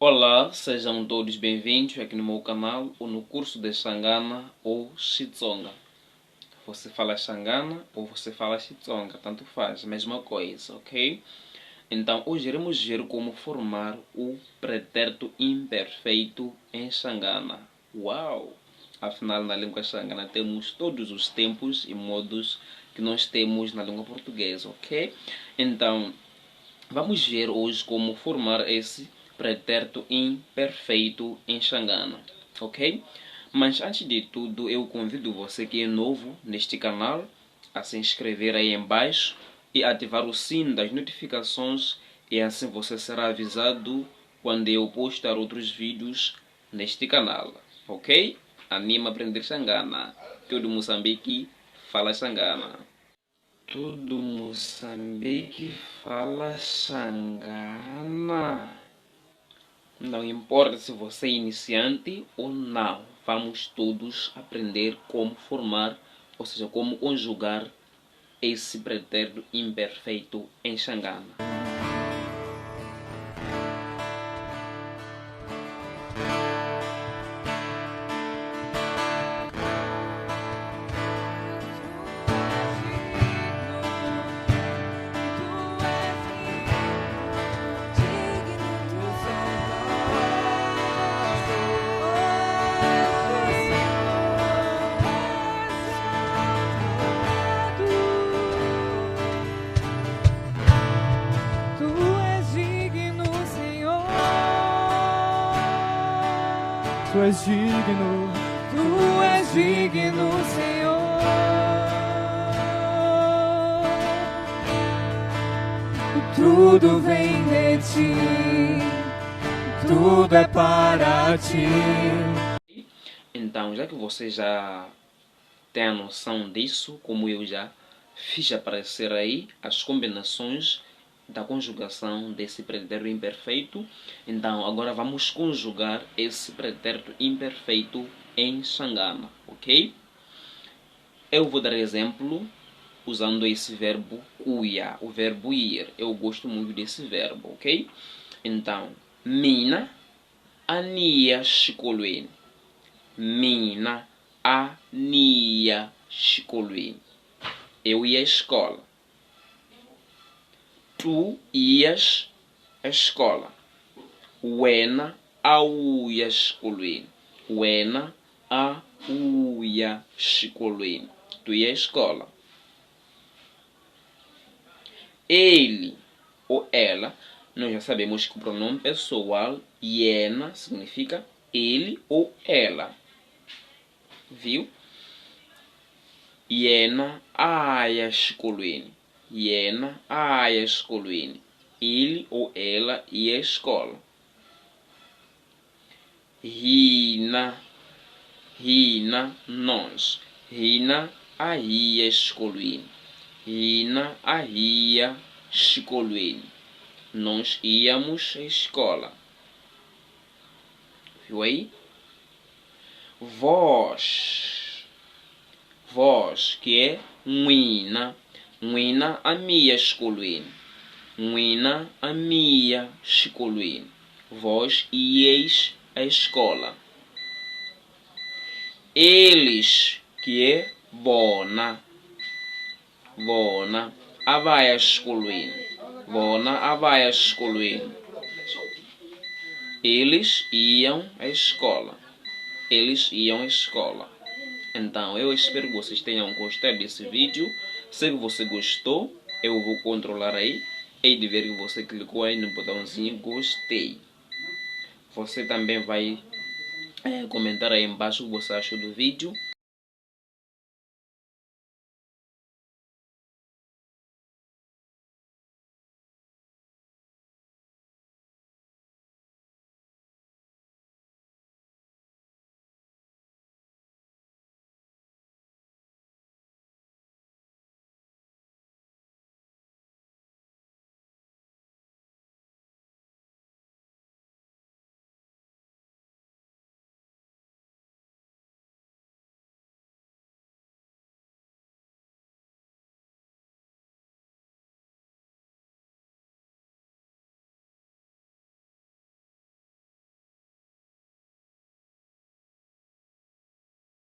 Olá, sejam todos bem-vindos aqui no meu canal ou no curso de Xangana ou Xitsonga. Você fala Xangana ou você fala Xitsonga, tanto faz, mesma coisa, ok? Então, hoje iremos ver como formar o pretérito imperfeito em Xangana. Uau! Afinal, na língua Xangana temos todos os tempos e modos que nós temos na língua portuguesa, ok? Então, vamos ver hoje como formar esse pretérito imperfeito em Xangana, ok? Mas antes de tudo, eu convido você que é novo neste canal a se inscrever aí embaixo e ativar o sino das notificações, e assim você será avisado quando eu postar outros vídeos neste canal, ok? Anima a aprender Xangana. Todo Moçambique fala Xangana. Todo Moçambique fala Xangana. Não importa se você é iniciante ou não, vamos todos aprender como formar, ou seja, como conjugar esse pretérito imperfeito em Xangana. Tu és digno, Senhor. Tudo vem de ti, tudo é para ti. Então, já que você já tem a noção disso, como eu já fiz aparecer aí as combinações da conjugação desse pretérito imperfeito, então agora vamos conjugar esse pretérito imperfeito em Xangana, ok? Eu vou dar exemplo usando esse verbo cuia, o verbo ir. Eu gosto muito desse verbo, ok? Então, mina ania shikolweni. Mina ania shikolweni. Eu ia à escola. Tu ias à escola. Wena auya escolweni. Wena auya escolweni. Tu ia à escola. Ele ou ela, nós já sabemos que o pronome pessoal yena significa ele ou ela. Viu? Yena aya escolweni. Yena aya escolweni. Ele ou ela ia à escola. Hina nós. Hina ia escolweni. Hina ia escolweni. Nós íamos à escola. Viu aí? Vós, que é mwina. Mwina amia escolweni. Mwina amia escolweni. Vós ieis à escola. Eles, que é bona. Bona avaya escolweni. Bona avaya escolweni. Eles iam à escola. Eles iam à escola. Então, eu espero que vocês tenham gostado desse vídeo. Se você gostou, eu vou controlar aí. Hei de ver que você clicou aí no botãozinho gostei. Você também vai comentar aí embaixo o que você achou do vídeo.